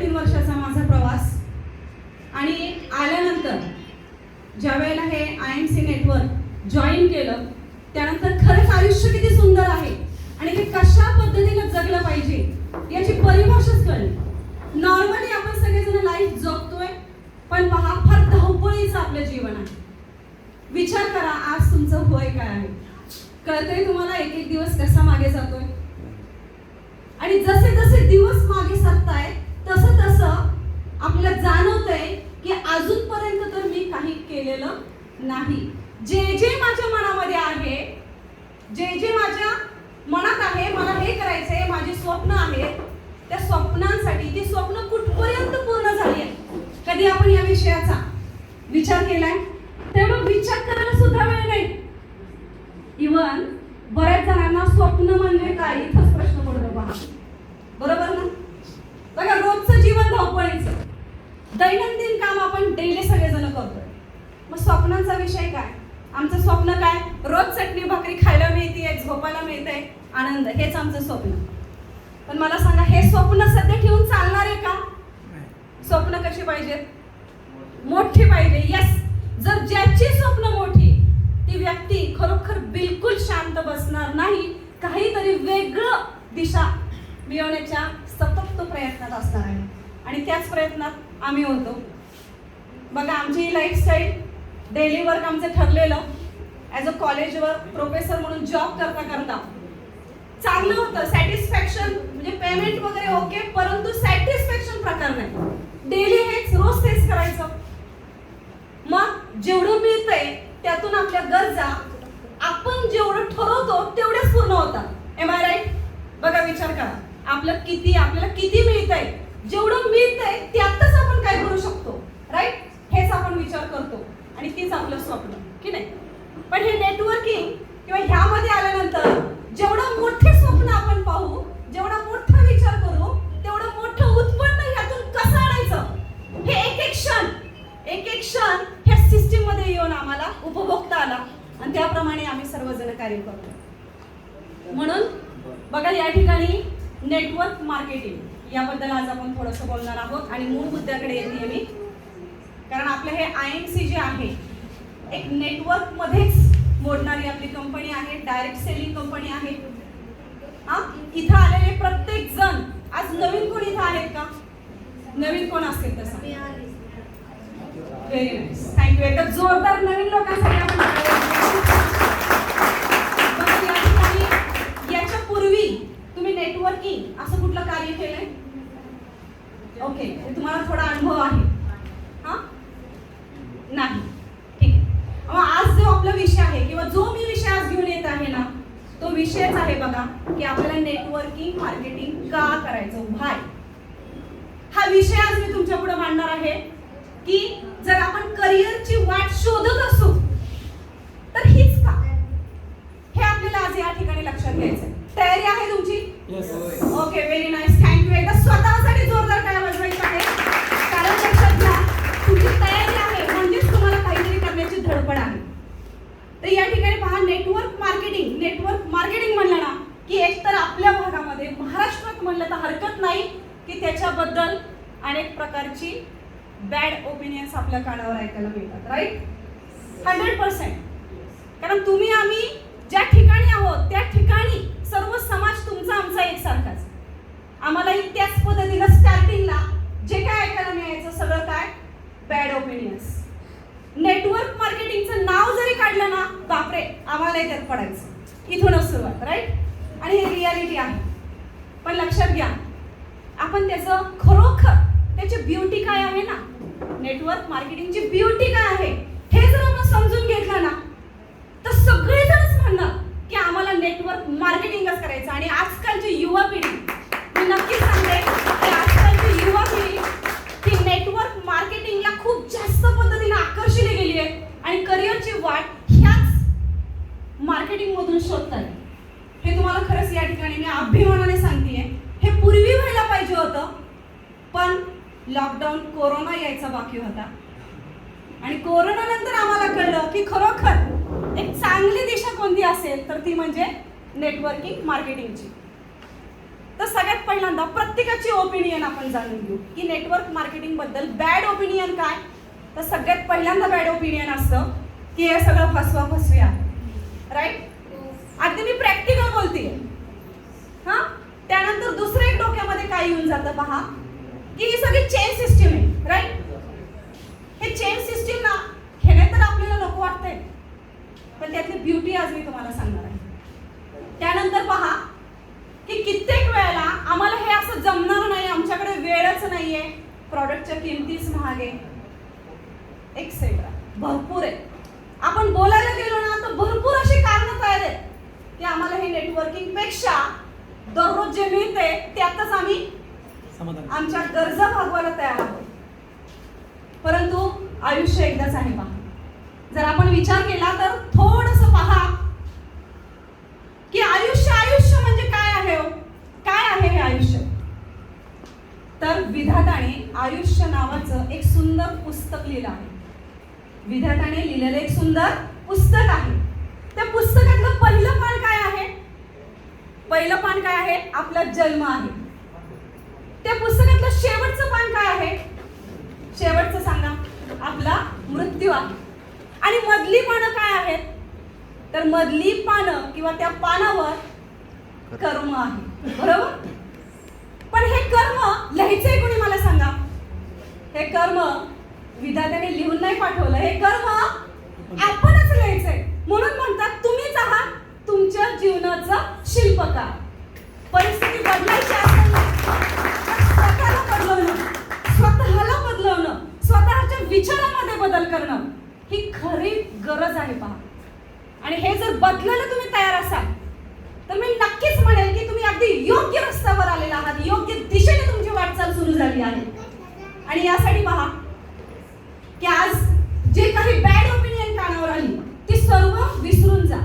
3.5 वर्षाचा माझा प्रवास. आणि आल्यानंतर ज्या वेळेला हे IMC नेटवर्क जॉईन केलं त्यानंतर खरंच आयुष्य किती सुंदर आहे आणि ते कशा पद्धतीने जगलं पाहिजे याची परिभाषाच कळली. नॉर्मली आपण सगळेजण लाईफ जगतोय, पण पहा फार धावपळीचं आपलं जीवन आहे. विचार करा आज तुमचं वय काय आहे. कळतंय तुम्हाला एक एक दिवस कसा मागे जातोय. आणि जसे जसे दिवस मागे सरताय तसं तसं आपल्याला जाणवतंय की अजूनपर्यंत तर मी काही केलेलं नाही. जे जे माझ्या मनामध्ये आहे, जे जे माझ्या मनात आहे, मला हे करायचंय, माझी स्वप्न आहेत, त्या स्वप्नांसाठी ती स्वप्न कुठपर्यंत पूर्ण झाली आहे. कधी आपण या विषयाचा विचार केलाय? तेवढं विचार करायला सुद्धा वेळ नाही. इव्हन बऱ्याच जणांना स्वप्न म्हणजे काय इथंच प्रश्न पडतो पहा. बरोबर ना? बघा रोजचं जीवन धावपळीचं, दैनंदिन काम आपण डेली सगळेजण करतोय. मग स्वप्नांचा विषय काय? आमचं स्वप्न काय? रोज चटणी भाकरी खायला मिळते, झोपायला मिळतंय, आनंद, हेच आमचं स्वप्न. पण मला सांगा हे स्वप्न सध्या ठेवून चालणार आहे का? स्वप्न कशी पाहिजेत? मोठी पाहिजे. यस, जर ज्याची स्वप्न मोठी ती व्यक्ती खरोखर बिलकुल शांत बसणार नाही, काहीतरी वेगळं दिशा मिळवण्याच्या सतत प्रयत्नात असणार आहे. आणि त्याच प्रयत्नात आम्ही होतो. बघा आमची लाईफस्टाईल, डेली वर्क आमचं ठरलेलं ॲज अ कॉलेजवर प्रोफेसर म्हणून जॉब करता करता चांगलं होतं. सॅटिस्फॅक्शन म्हणजे पेमेंट वगैरे ओके, परंतु सॅटिस्फॅक्शन प्रकार नाही. डेली हेच, रोज तेच करायचं. मग जेवढं मिळतंय त्यातून आपल्या गरजा आपण जेवढं ठरवतो तेवढेच पूर्ण होतात. Am I right? बघा विचार करा, आपल्याला किती मिळतंय, जेवढं मिळतंय त्यातच आपण काय करू शकतो, राईट? हेच आपण विचार करतो आणि तीच आपलं स्वप्न, की नाही? पण हे नेटवर्किंग किंवा ह्यामध्ये आल्यानंतर जेवढं मोठे स्वप्न आपण पाहू, जेवढा मोठा विचार करू, तेवढं मोठं उत्पन्न ह्यातून कसं आणायचं हे एक एक क्षण ह्या सिस्टीम मध्ये येऊन आम्हाला उपभोगता आला आणि त्याप्रमाणे आम्ही सर्वजण कार्य करतो. म्हणून बघा या ठिकाणी नेटवर्क मार्केटिंग याबद्दल आज आपण थोडंसं बोलणार आहोत आणि मूळ मुद्द्याकडे येते मी. कारण आपलं हे IMC जे आहे एक नेटवर्क मध्येच मोडणारी आपली कंपनी आहे, डायरेक्ट सेलिंग कंपनी आहे. इथं आलेले प्रत्येक जण आज नवीन कोण इथं आहेत का? नवीन कोण असतील तसं? Very nice, thank you. एकदा जोरदार नवीन लोकांसाठी आपण याच्या पूर्वी तुम्ही नेटवर्किंग असं कुठलं कार्य केलंय? ओके, तुम्हाला थोडा अनुभव आहे? नाही, ठीक आहे. मग आज जो आपला विषय आहे किंवा जो मी विषय आज घेऊन येत आहे ना, तो विषयच आहे बघा की आपल्याला नेटवर्किंग मार्केटिंग का करायचं, व्हाय. हा विषय आज मी तुमच्या पुढे मांडणार आहे की जर आपण करिअरची वाट शोधत असू तर हीच का, हे आपल्याला आज या ठिकाणी लक्षात घ्यायचं. तयारी आहे तुमची? Okay, very nice, thank you. एकदा स्वतःसाठी जोरदार टाळ्या वाजवायच्या आहे. कारण लक्षात घ्या तुमची तयारी आहे म्हणजेच तुम्हाला काहीतरी करण्याची धडपड आहे. तर या ठिकाणी पहा, नेटवर्क मार्केटिंग म्हणलं ना की एकतर आपल्या भागामध्ये महाराष्ट्रात म्हणलं तर हरकत नाही की त्याच्याबद्दल अनेक प्रकारची बॅड ओपिनियन्स आपल्या कानावर ऐकायला मिळतात, राईट? 100%. कारण तुम्ही आम्ही ज्या ठिकाणी आहोत त्या ठिकाणी सर्व समाज तुमचा आमचा एकसारखाच. आम्हालाही त्याच पद्धतीनं स्टार्टिंगला जे काय ऐकायला मिळायचं सगळं काय बॅड ओपिनियन्स. नेटवर्क मार्केटिंगचं नाव जरी काढलं ना, बापरे, आम्हालाही त्यात पडायचं. इथूनच सुरुवात, राईट? आणि हे रियालिटी आहे. पण लक्षात घ्या, आपण त्याचं खरोखर त्याची ब्युटी काय आहे ना, नेटवर्क मार्केटिंगची ब्युटी काय आहे हे जर आपण समजून घेतलं ना तर सगळेजणच म्हणणार की आम्हाला नेटवर्क मार्केटिंगच करायचं. आणि आजकालची युवा पिढी, मी नक्की सांगते की आजकालची युवा पिढी ही नेटवर्क मार्केटिंगला खूप जास्त पद्धतीने आकर्षिली गेली आहे आणि करिअरची वाट ह्याच मार्केटिंग मधून शोधतात. हे तुम्हाला खरंच या ठिकाणी मी अभिमानाने सांगतेय. हे पूर्वी व्हायला पाहिजे होतं, पण लॉकडाऊन, कोरोना यायचा बाकी होता आणि कोरोना नंतर आम्हाला कळलं की खरोखर एक चांगली दिशा कोणती असेल तर ती म्हणजे नेटवर्किंग मार्केटिंगची. तर सगळ्यात पहिल्यांदा प्रत्येकाची ओपिनियन आपण जाणून घेऊ की नेटवर्क मार्केटिंग बद्दल बॅड ओपिनियन काय. तर सगळ्यात पहिल्यांदा बॅड ओपिनियन असतं की हे सगळं फसवा फसवी आहे, राईट. अगदी मी प्रॅक्टिकल बोलते. हा, त्यानंतर दुसरं एक डोक्यामध्ये काय येऊन जातं पहा की ही सगळी चेन सिस्टीम आहे, राईट. हे चेन सिस्टीम ना हे तर आपल्याला नको वाटतंय, पण त्यातली ब्युटी आज मी तुम्हाला सांगणार आहे. त्यानंतर पहा की कित्येक वेळेला आम्हाला हे असं जमणार नाही, आमच्याकडे वेळच नाहीये, प्रॉडक्टच्या किमतीच महाग आहे, एक्सेट्रा भरपूर आहे. आपण बोलायला गेलो ना तर भरपूर अशी कारणं तयार आहेत की आम्हाला हे नेटवर्किंग पेक्षा दररोज जे मिळते त्यातच आम्ही आमच्या गरजा भागवायला तयार आहोत. परंतु आयुष्य एकदाच आहे पहा. जर आपण विचार केला तर थोडंसं पहा की आयुष्य म्हणजे काय आहे, काय आहे हे आयुष्य. तर विधात्याने आयुष्य नावाचं एक सुंदर पुस्तक लिहिलं आहे. विधात्याने लिहिलेलं एक सुंदर पुस्तक आहे. त्या पुस्तकातलं पहिलं पान काय आहे? पहिलं पान काय आहे? आपला जन्म आहे. त्या पुस्तकातलं शेवटचं पान काय आहे? शेवटचं सांगा. आपला मृत्यू आहे. आणि मधली पानं काय आहेत? तर मधली पानं किंवा त्या पानावर कर्म आहे, बरोबर. पण हे कर्म लिहायचंय कोणी मला सांगा. हे कर्म विधात्याने लिहून नाही पाठवलं, हे कर्म आपणच लिहायचंय. म्हणून म्हणतात तुम्हीच आहात तुमच्या जीवनाचा शिल्पकार. परिस्थिती बदलायची असेल ना स्वतःला बदलवणं, स्वतःला बदलवणं, स्वतःच्या विचारामध्ये बदल करणं ही खरी गरज आहे पहा. आणि हे जर बदलायला तुम्ही तयार असाल तर मी नक्कीच म्हणेल की तुम्ही अगदी योग्य रस्त्यावर आलेला आहात, योग्य दिशेने तुमची वाटचाल सुरू झाली आहे. आणि यासाठी पहा की आज जे काही बॅड ओपिनियन कानावर आली ती सर्व विसरून जा.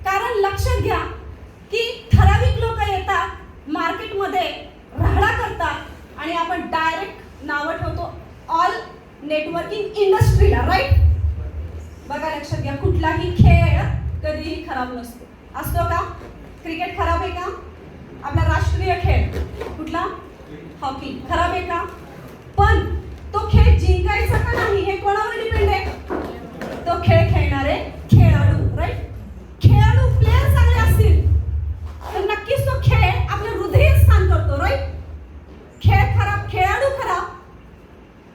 कारण लक्षात घ्या की ठराविक लोक येतात मार्केटमध्ये राहडा करतात आणि आपण डायरेक्ट नावं ठेवतो ऑल नेटवर्किंग इंडस्ट्रीला, राईट. बघा लक्षात घ्या, कुठलाही खेळ कधीही खराब नसतो. असतो का? क्रिकेट खराब आहे का? आपला राष्ट्रीय खेळ कुठला? हॉकी खराब आहे का? पण तो खेळ जिंकायचा का नाही हे कोणावर डिपेंड आहे? तो खेळ खेळणारे खेळाडू, राईट. खेळाडू प्लेयर चांगले असतील तर नक्कीच तो खेळ आपल्या हृदयात स्थान करतो, राईट. खेळ खराब, खेळाडू खराब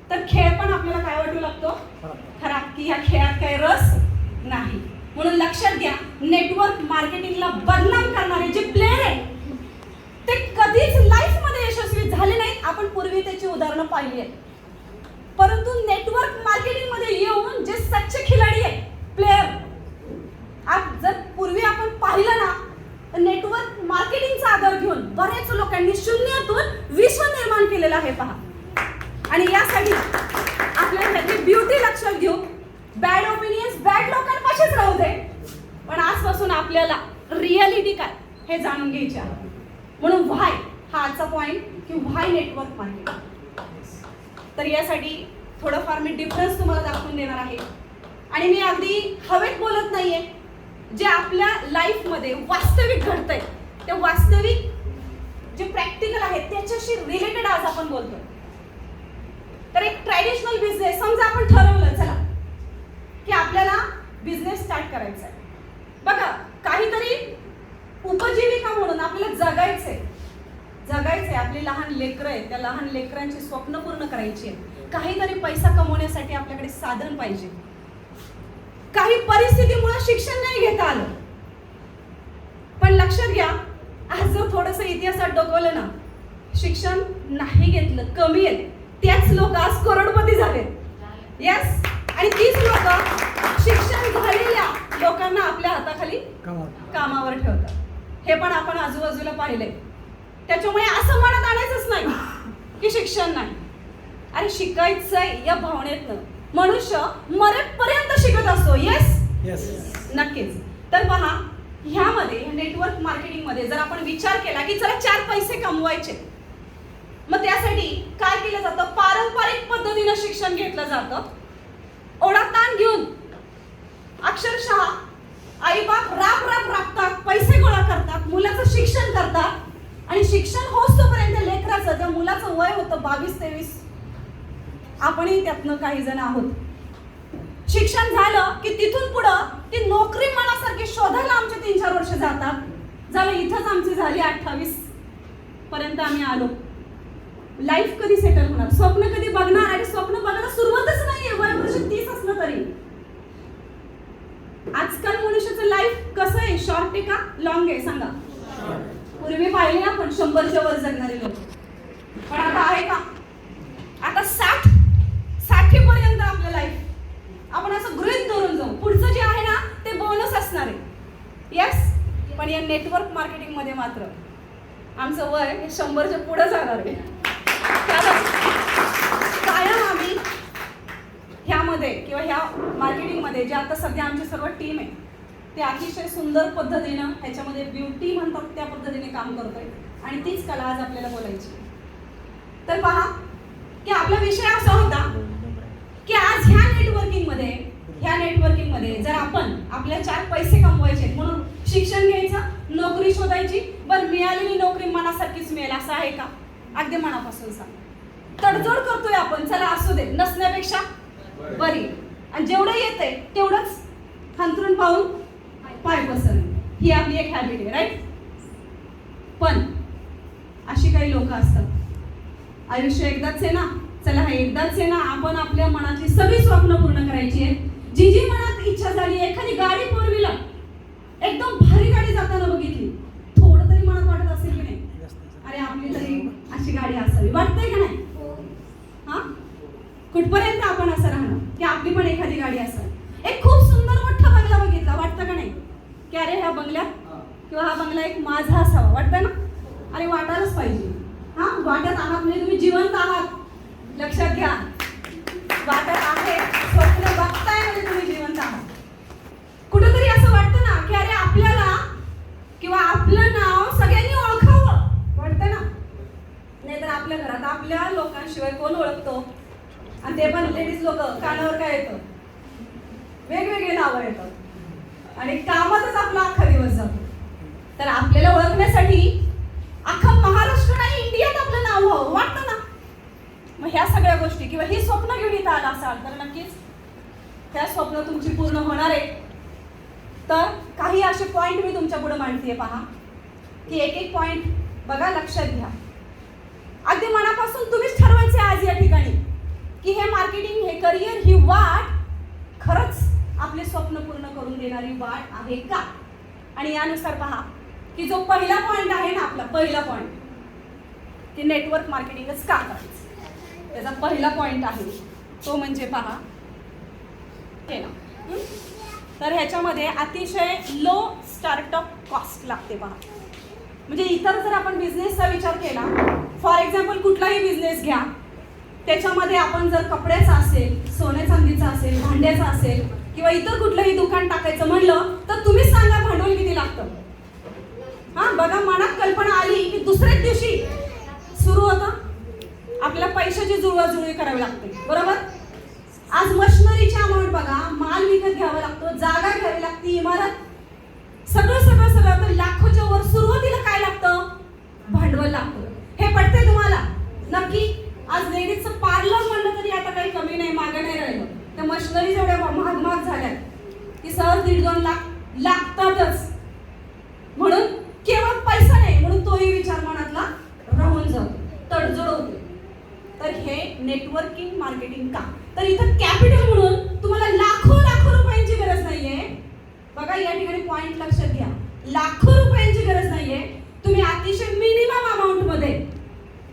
तर खेळ पण आपल्याला काय वाटू लागतो? खराब, की या खेळात काही रस नाही. म्हणून लक्षात घ्या, नेटवर्क मार्केटिंगला बदनाम करणारे जे प्लेयर आहेत ते कधीच लाईफ मध्ये यशस्वी झाले नाहीत. आपण पूर्वी त्याची उदाहरणं पाहिली आहेत. परंतु नेटवर्क मार्केटिंग मध्ये येऊन जे सच्चे खिलाडी आहेत, प्लेयर, आज जर पूर्वी आपण पाहिलं ना तर नेटवर्क मार्केटिंगचा आधार घेऊन बऱ्याच लोकांनी शून्यातून विश्व निर्माण केलेलं आहे पहा. आणि यासाठी आपल्याला त्याची ब्युटी लक्षात घेऊ. बॅड ओपिनियन्स बॅड लोकांपाशीच राहू दे, पण आजपासून आपल्याला रियालिटी काय हे जाणून घ्यायचे आहे. म्हणून व्हाय हा आजचा पॉइंट की व्हाय नेटवर्क मार्केटिंग. तर यासाठी थोडंफार मी डिफरन्स तुम्हाला दाखवून देणार आहे. आणि मी अगदी हवेत बोलत नाहीये, जे आपल्या लाईफमध्ये वास्तविक घडतंय ते वास्तविक जे प्रॅक्टिकल आहे त्याच्याशी रिलेटेड आज आपण बोलतोय. तर एक ट्रॅडिशनल बिझनेस समजा आपण ठरवलं चला की आपल्याला बिझनेस स्टार्ट करायचा आहे. बघा, काहीतरी उपजीविका म्हणून आपल्याला जगायचंय. आपली लहान लेकरं आहेत, त्या लहान लेकरांची स्वप्न पूर्ण करायची आहेत. काहीतरी पैसा कमवण्यासाठी आपल्याकडे साधन पाहिजे. काही परिस्थितीमुळे शिक्षण नाही घेता आलं, पण लक्षात घ्या, आज जर थोडंसं इतिहासात डोकवलं ना, शिक्षण नाही घेतलं, कमी आहेत, त्याच लोक आज करोडपती झालेत. यस. आणि तीच लोक शिक्षण झालेल्या लोकांना आपल्या हाताखाली कामावर ठेवतात. हे पण आपण आजूबाजूला पाहिले. त्याच्यामुळे असं मनात आणायचंच नाही की शिक्षण नाही. अरे शिकायचंय या भावनेतनं मनुष्य मरेपर्यंत शिकत असतो. येस, नक्कीच. तर पहा, ह्यामध्ये नेटवर्क मार्केटिंग मध्ये जर आपण विचार केला की चला 4 पैसे कमवायचे, मग त्यासाठी काय केलं जातं? पारंपरिक पद्धतीनं शिक्षण घेतलं जातं. ओढाताण घेऊन अक्षरशः आईबाप राबतात, पैसे गोळा करतात, मुलाचं शिक्षण करतात आणि शिक्षण होतोपर्यंत लेकराचं, त्या मुलाचं वय होतं 22-23. आपणही त्यातनं काही जण आहोत. शिक्षण झालं की तिथून पुढं ती नोकरी मनासारखी शोधायला आमचे 3-4 वर्ष जातात. झालं इथंच आमची झाली 28 पर्यंत आम्ही आलो. लाईफ कधी सेटल होणार, स्वप्न कधी बघणार, आणि स्वप्न बघायला सुरुवातच नाहीये वय वर्ष 30 असलं तरी. आजकाल मनुष्याचं लाईफ कसं आहे, शॉर्ट आहे का लॉंग आहे सांगा. पूर्वी पाहिले आपण 100च्या वर जगणारे लोक, पण आता आहे का? आता 60 पर्यंत आपलं लाईफ आपण असं गृहीत धरून जाऊ. पुढचं जे आहे ना ते बोनस असणार आहे. यस, पण या नेटवर्क मार्केटिंग मध्ये मात्र आमचं वय 100च्या पुढे जाणार आहे. कायम आम्ही ह्यामध्ये किंवा ह्या मार्केटिंगमध्ये जे आता सध्या आमची सर्व टीम आहे ते अतिशय सुंदर पद्धतीनं ह्याच्यामध्ये ब्युटी म्हणतात त्या पद्धतीने काम करतोय, आणि तीच कला आज आपल्याला बोलायची. तर पहा की आपला विषय असा होता की आज ह्या नेटवर्किंगमध्ये जर आपण आपल्या 4 पैसे कमवायचे म्हणून शिक्षण घ्यायचं, नोकरी शोधायची, बरं मिळालेली नोकरी मनासारखीच मिळेल असं आहे का? अगदी मनापासून सांग. तडजोड करतोय आपण, चला असू दे, नसण्यापेक्षा बरी, आणि जेवढं येतंय तेवढंच हंतरून पाहून पाय पसरणे, ही आपली एक हॅबिट आहे, राईट? पण अशी काही लोक असतात, आयुष्य एकदाच आहे ना, चला हा एकदाच आहे ना, आपण आपल्या मनाची सगळी स्वप्न पूर्ण करायची आहे. जी मनात इच्छा झाली, एखादी गाडी 4 व्हीलर एकदम भारी गाडी जाताना बघितली, थोडं तरी मनात वाटत असेल की नाही, अरे आपली तरी अशी गाडी असावी, वाटतंय का नाही? हा, कुठपर्यंत आपण असं राहणार की आपली पण एखादी गाडी असावी. एक खूप सुंदर मोठा बंगला बघितला, वाटतं का नाही की अरे ह्या बंगल्यात किंवा हा बंगला एक माझा असावा, वाटतं ना? अरे वाटायलाच पाहिजे. हा, वाटत आहात म्हणजे तुम्ही जिवंत आहात, लक्षात घ्या. वाटत आहे, स्वप्न बघताय म्हणजे तुम्ही जिवंत आहात. कुठेतरी असं वाटतं ना की अरे आपल्याला किंवा आपलं नाव सगळ्यांनी ओळखावं, वाटतं ना? नाहीतर आपल्या घरात आपल्या लोकांशिवाय कोण ओळखतो? आणि ते पण लेडीज लोक, कानावर काय येतं? वेगवेगळे नावं येतात, आणि कामातच आपला अख्खा दिवस जातो. तर आपल्याला ओळखण्यासाठी अख्खा महाराष्ट्र नाही इंडियात आपलं नाव व्हावं, वाटतं ना? मग ह्या सगळ्या गोष्टी किंवा ही स्वप्न घेऊन इथं आला असाल तर नक्कीच त्या स्वप्न तुमची पूर्ण होणार आहे. तर काही असे पॉइंट मी तुमच्या पुढे मांडतेय, पहा की एक पॉइंट बघा, लक्षात घ्या. अगदी मनापासून तुम्हीच ठरवायचे आज या ठिकाणी की हे मार्केटिंग, हे करिअर, ही वाट खरंच आपले स्वप्न पूर्ण करून देणारी वाट आहे का? आणि यानुसार पहा की जो पहिला पॉइंट आहे ना, आपला पहिला पॉइंट की नेटवर्क मार्केटिंगच का करायचं, त्याचा पहिला पॉइंट आहे तो म्हणजे पहा हे ना, तर ह्याच्यामध्ये अतिशय लो स्टार्टअप कॉस्ट लागते. पहा म्हणजे इतर जर आपण बिझनेसचा विचार केला, फॉर एक्झाम्पल कुठलाही बिझनेस घ्या, त्याच्यामध्ये आपण जर कपड्याचा असेल, सोने चांदीचा असेल, भांड्याचा असेल किंवा इतर कुठलंही दुकान टाकायचं म्हणलं तर तुम्ही सांगा भांडवल किती लागतं? हा, बघा, मनात कल्पना आली की दुसऱ्याच दिवशी सुरू होतं, आपल्याला पैशाची जुळवाजुळवी करावी लागते, बरोबर? आज मशिनरीची अमाऊंट बघा, माल विकत घ्यावा लागतो, जागा घ्यावी लागते, इमारत, सगळं तर लाखोच्या वर सुरुवातीला काय लागतं? भांडवल लागतं. हे पटतंय तुम्हाला? नक्की. आज लेडीजचं पार्लर म्हणलं तरी आता काही कमी नाही, मागं नाही राहिलं. त्या मशिनरी जेवढ्या महाग झाल्यात की सहज 1.5-2 लाख लागतातच. म्हणून केवळ पैसा नाही, म्हणून तोही विचार मनातला राहून जातो, तडजोड होते. तर हे नेटवर्किंग मार्केटिंग का? तर इथं कॅपिटल म्हणून तुम्हाला लाखो रुपयांची गरज नाहीये. बघा या ठिकाणी पॉइंट लक्षात घ्या, लाखो रुपयांची गरज नाहीये. तुम्ही अतिशय मिनिमम अमाऊंट मध्ये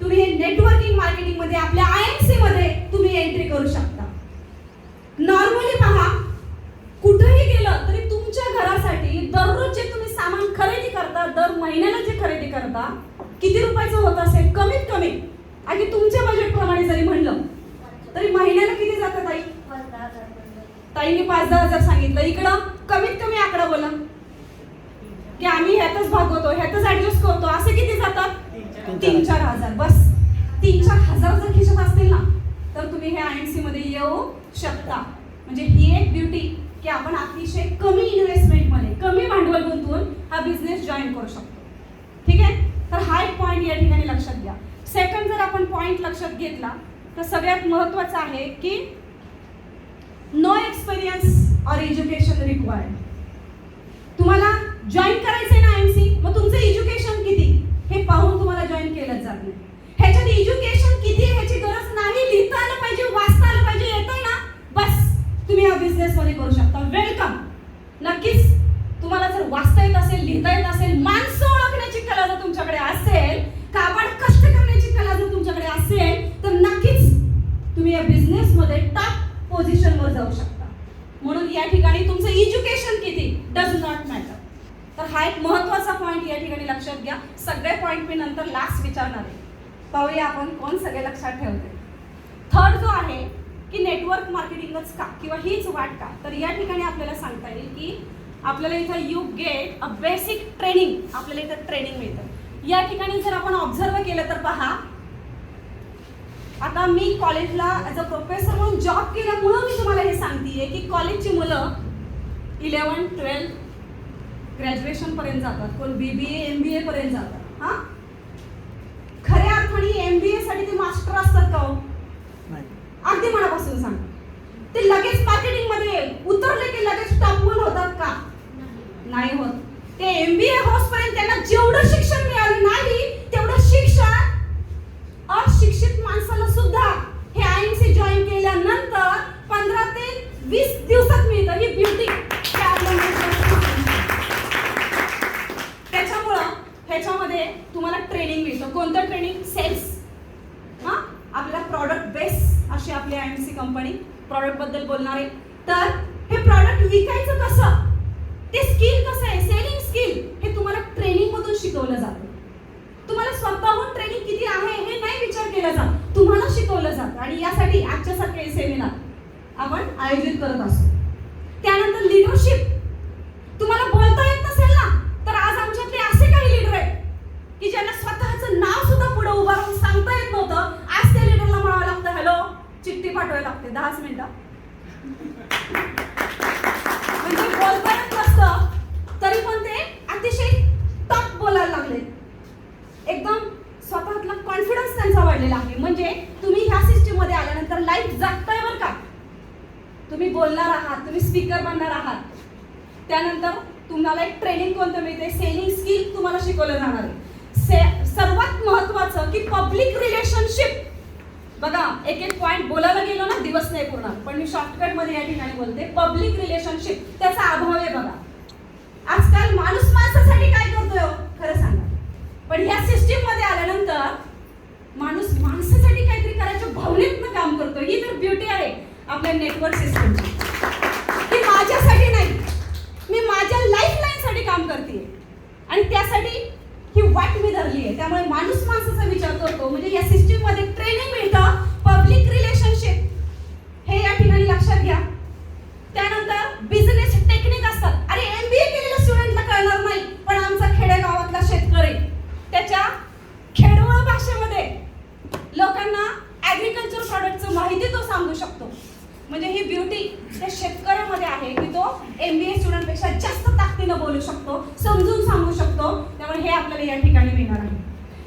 तुम्ही हे नेटवर्किंग मार्केटिंग मध्ये आपल्या IMC मध्ये तुम्ही एंट्री करू शकता. नॉर्मली पहा, कुठेही गेलं तरी तुमच्या घरासाठी दररोज जे तुम्ही सामान खरेदी करता, दर महिन्याला जे खरेदी करता, किती रुपयाचं होत असेल? कमीत कमी अगदी तुमच्या बजेट प्रमाणे जरी म्हणलं तरी महिन्याला किती जातं ताई? ताईंनी 5-10 हजार सांगितलं. इकडं कमीत कमी आकडा बोला की आम्ही ह्यातच भागवतो, ह्यातच ऍडजस्ट करतो, असे किती जातात? 3-4 हजार. बस 3-4 हजार जर खिशात असतील ना तर तुम्ही हे IMC मध्ये येऊ शकता. म्हणजे ही एक ब्युटी की आपण अतिशय कमी इन्व्हेस्टमेंट मध्ये, कमी भांडवल गुंतवून हा बिझनेस जॉईन करू शकतो. ठीक आहे. तर हा एक पॉईंट या ठिकाणी लक्षात घ्या. सेकंड जर आपण पॉईंट लक्षात घेतला तर सगळ्यात महत्त्वाचं आहे की नो एक्सपिरियन्स और एज्युकेशन रिक्वायर्ड. तुम्हाला जॉईन करायचंय ना IMC, मग तुमचं एज्युकेशन किती हे पाहून तुम्हाला जॉईन केलंच जात नाही. ह्याच्यात एज्युकेशन किती आहे ह्याची गरज नाही. लिहिता आलं पाहिजे, वाचता आलं पाहिजे, येतंय ना बस तुम्ही या बिझनेस मध्ये करू शकता. वेलकम. नक्कीच तुम्हाला जर वाचता येत असेल, लिहिता येत असेल, माणसं ओळखण्याची कला जर तुमच्याकडे असेल, काबाड कष्ट करण्याची कला जर तुमच्याकडे असेल तर नक्कीच तुम्ही या बिझनेस मध्ये टॉप पोझिशनवर जाऊ शकता. म्हणून या ठिकाणी तुमचं एज्युकेशन किती डज नॉट मॅटर. तर हा एक महत्त्वाचा पॉईंट या ठिकाणी लक्षात घ्या. सगळे पॉईंट मी नंतर लास्ट विचारणार आहे. पाहूया आपण कोण सगळे लक्षात ठेवते. थर्ड जो आहे की नेटवर्क मार्केटिंगच का किंवा हीच वाट का, तर या ठिकाणी आपल्याला सांगता येईल की आपल्याला इथं you get a basic training. आपल्याला इथं ट्रेनिंग मिळतं. या ठिकाणी जर आपण ऑब्झर्व केलं तर पहा, आता मी कॉलेजला ॲज अ प्रोफेसर म्हणून जॉब केल्यामुळं मी तुम्हाला हे सांगतेय की कॉलेजची मुलं 11, 12 ग्रॅज्युएशन पर्यंत जातात, कोण BBA MBA पर्यंत जातात. हा खऱ्या अर्थाने MBA साठी ते मास्टर असतात का हो? अगदी मनापासून सांग. ते लगेच मार्केटिंग मध्ये उतरले की लगेच टॉप वन होतात का? नाही होत. ते MBA होसपर्यंत त्यांना जेवढं शिक्षण मिळालं नाही तेवढं शिक्षण अशिक्षित माणसाला सुद्धा हे IMC जॉईन केल्यानंतर 15 ते 20 दिवसात मिळतं. ही ब्युटी त्याच्यामुळं ह्याच्यामध्ये तुम्हाला ट्रेनिंग मिळतं. कोणतं ट्रेनिंग? सेल्स. हा आपल्याला प्रॉडक्ट बेस अशी आपली IMC कंपनी प्रॉडक्ट बद्दल बोलणार आहे. तर हे प्रॉडक्ट विकायचं कसं, ते स्किल कसं आहे, सेलिंग स्किल हे तुम्हाला ट्रेनिंग मधून शिकवलं जातं. तुम्हाला स्वतःहून ट्रेनिंग किती आहे हे नाही विचार केला जात, तुम्हाला शिकवलं जातं. आणि यासाठी आजच्या सारखे सेमिनार आपण आयोजित करत असतो. त्यानंतर लीडरशिप. तुम्हाला बोलता येत नसेल ना तर आज आमच्यातले असे काही लीडर आहेत की ज्यांना स्वतःचं नाव सुद्धा पुढे उभा राहून सांगता येत नव्हतं. आज त्या लीडरला म्हणावं लागतं हॅलो, चिठ्ठी पाठवायला लागते 10 मिनिटं. म्हणजे बोलता येत नसतं तरी पण ते अतिशय टॉप बोलायला लागले. एकदम स्वतःतला कॉन्फिडन्स त्यांचा वाढलेला आहे. म्हणजे तुम्ही ह्या सिस्टीम मध्ये आल्यानंतर लाईफ जगताय बरं का. तुम्ही बोलणार आहात, तुम्ही स्पीकर बनणार आहात. त्यानंतर तुम्हाला एक ट्रेनिंग कोणतं मिळते, सेलिंग स्किल तुम्हाला शिकवलं जाणार आहे. सर्वात महत्त्वाचं की पब्लिक रिलेशनशिप. बघा एक एक पॉईंट बोलायला गेलो ना दिवस नाही पूर्ण, पण मी शॉर्टकट मध्ये या ठिकाणी बोलते. पब्लिक रिलेशनशिप त्याचा अभाव आहे बघा. आजकाल माणूस माणसासाठी काय करतोय खरं सांगा. पण ह्या सिस्टीम मध्ये आल्यानंतर माणूस माणसासाठी काहीतरी करायच्या भावनेतनं काम करतो. ही तर ब्युटी आहे आपल्या नेटवर्क सिस्टमची. की माझ्यासाठी नाही, मी माझ्या लाईफ लाईन साठी काम करते आणि त्यासाठी ही वाट मी धरली आहे. त्यामुळे माणूस माणसाचा विचार करतो. म्हणजे या सिस्टीम मध्ये ट्रेनिंग मिळतं पब्लिक रिलेशनशिप हे या ठिकाणी लक्षात घ्या. त्यानंतर बिझनेस टेक्निक असतात. अरे MBA केलेल्या स्टुडंटला कळणार नाही, पण आमचा खेडेगावातला शेतकरी त्याच्या खेडवळ भाषेमध्ये लोकांना ऍग्रिकल्चर प्रॉडक्टचं माहिती तो सांगू शकतो. म्हणजे ही ब्युटी त्या शेतकऱ्यामध्ये आहे की तो MBA स्टुडंटपेक्षा जास्त ताकदीनं बोलू शकतो, समजून सांगू शकतो. त्यामुळे हे आपल्याला या ठिकाणी मिळणार आहे.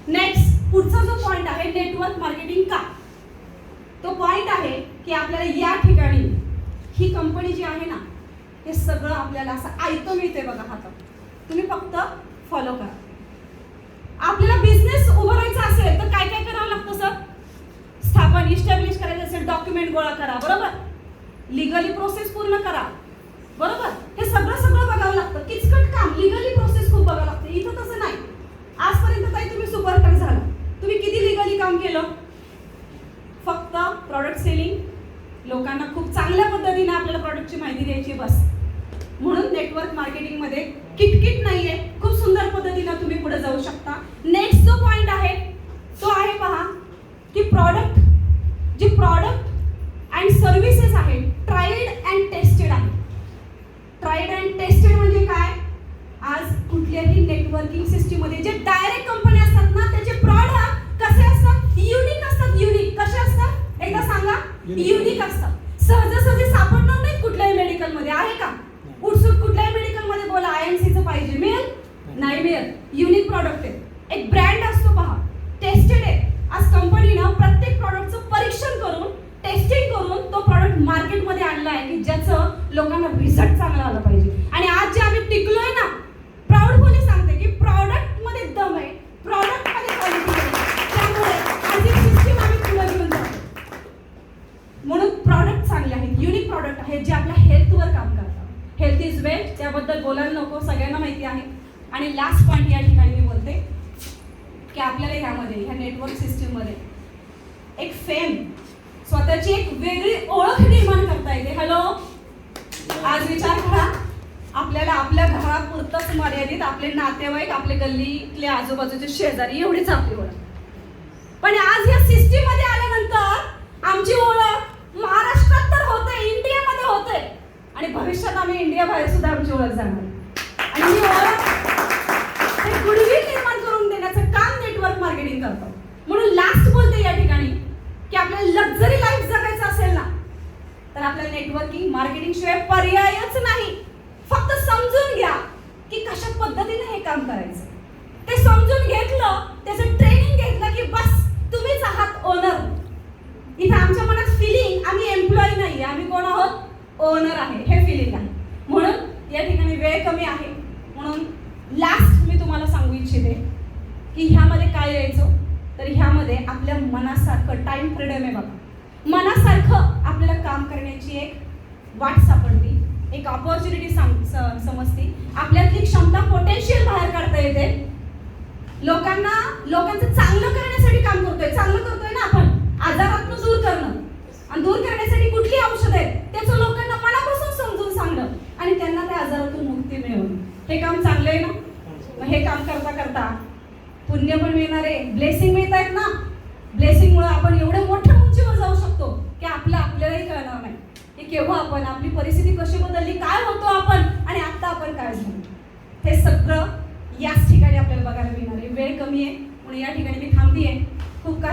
नेक्स्ट पुढचा जो पॉईंट आहे नेटवर्क मार्केटिंग का, तो पॉईंट आहे की आपल्याला या ठिकाणी ही कंपनी जी आहे ना हे सगळं आपल्याला असं ऐकतं मिळते बघा हातात. तुम्ही फक्त फॉलो करा. आपल्याला बिझनेस उभारायचा असेल तर काय काय करावं लागतं सर? स्थापन इस्टॅब्लिश करायचं असेल डॉक्युमेंट गोळा करा, बरोबर. लिगली प्रोसेस पूर्ण करा, बरोबर. हे सगळं बघावं लागतं. किचकट काम, लिगली प्रोसेस खूप बघावं लागतं. इथं तसं नाही. आजपर्यंत ताई तुम्ही सुपरस्टार झाला, तुम्ही किती लिगली काम केलं? फक्त प्रॉडक्ट सेलिंग, लोकांना खूप चांगल्या पद्धतीने आपल्याला प्रॉडक्टची माहिती द्यायची बस. म्हणून नेटवर्क मार्केटिंग मध्ये किटकिट नाहीये, खूप सुंदर पद्धतीने तुम्ही पुढे जाऊ शकता. नेक्स्ट जो पॉइंट आहे तो आहे पहा की प्रॉडक्ट, जे प्रॉडक्ट अँड सर्व्हिसेस आहे ट्राईड अँड टेस्टेड आहे. ट्राईड अँड टेस्टेड म्हणजे काय? आज कुठल्याही नेटवर्किंग सिस्टीम मध्ये जे डायरेक्ट कंपनी असतात ना त्याचे प्रॉडक्ट कसे असतात? युनिक असतात. युनिक कसे असतात एकदा सांगा? युनिक असतात. सहजासहजी सापडणार नाहीत कुठल्याही मेडिकल मध्ये, आहे का? उठसूट कुठल्याही मेडिकल मध्ये बोला IMC चं पाहिजे, मिळेल? नाही मिळेल. युनिक प्रॉडक्ट आहे. एक ब्रँड आणलं आहे की ज्याचं लोकांना रिझल्ट चांगला आला पाहिजे. आणि आज जे आम्ही टिकलोय ना, प्राऊडफुली सांगते की प्रॉडक्टमध्ये दम आहे, प्रॉडक्टमध्ये क्वालिटी आहे. त्यामुळे आज ही सिस्टीम आम्ही पुढे घेऊन जातो. म्हणून प्रॉडक्ट चांगले आहेत, युनिक प्रॉडक्ट आहेत जे आपल्या हेल्थवर काम करतात. हेल्थ इज वेल्थ, त्याबद्दल बोलायला नको, सगळ्यांना माहिती आहे. आणि लास्ट पॉईंट या ठिकाणी मी बोलते की आपल्याला ह्यामध्ये, ह्या नेटवर्क सिस्टीममध्ये एक फेम, स्वतःची एक वेगळी ओळख निर्माण करता येते. हॅलो, आज विचार करा, आपल्याला आपल्या घरापुरतंच मर्यादित आपले नातेवाईक, आपले गल्लीतले आजूबाजूचे शेजारी एवढीच आपली ओळख. पण आज या सिस्टीम मध्ये आल्यानंतर आमची ओळख महाराष्ट्रात तर होते, इंडियामध्ये होते, आणि भविष्यात आम्ही इंडिया बाहेर सुद्धा आमची ओळख जाणार. आणि ही ओळख गुडविल निर्माण करून देण्याचं काम नेटवर्क मार्केटिंग करतं. म्हणून लास्ट बोलते या ठिकाणी की आपल्याला लक्झरी लाईफ जगायचं असेल ना, तर आपल्याला नेटवर्किंग मार्केटिंग शिवाय पर्यायच नाही. फक्त समजून घ्या की कशा पद्धतीने हे काम करायचं. ते समजून घेतलं, त्याचं ट्रेनिंग घेतलं की बस तुम्हीच आहात ओनर. इथे आमच्या मनात फिलिंग आम्ही एम्प्लॉई नाही, आम्ही कोण आहोत, ओनर आहे, हे फिलिंग आहे. म्हणून या ठिकाणी वेळ कमी आहे, म्हणून लास्ट मी तुम्हाला सांगू इच्छिते की ह्यामध्ये काय यायचं, तर ह्यामध्ये आपल्या मनासारखं टाइम फ्रीडम आहे बघा. मनासारखं आपल्याला काम करण्याची एक वाट सापडली, एक ऑपॉर्च्युनिटी समजते, आपल्यातली क्षमता, पोटेन्शियल बाहेर काढता येते. लोकांचं चांगलं करण्यासाठी काम करतोय, चांगलं करतोय ना आपण, आजारातून दूर करणं, आणि दूर करण्यासाठी कुठली औषध आहेत त्याचं लोकांना मनापासून समजून सांगणं आणि त्यांना त्या आजारातून मुक्ती मिळवणं, हे काम चांगलं आहे ना. हे काम करता करता पुण्य पण मिळणार आहे, ब्लेसिंग मिळत आहेत ना. ब्लेसिंगमुळे आपण एवढ्या मोठ्या उंचीवर जाऊ शकतो की आपल्यालाही कळणार नाही की केव्हा आपण, आपली परिस्थिती कशी बदलली, काय होतो आपण, आणि आता आपण काय झालो. हे सगळं याच ठिकाणी आपल्याला बघायला मिळणार आहे. वेळ कमी आहे म्हणून या ठिकाणी मी थांबतीये. खूप काही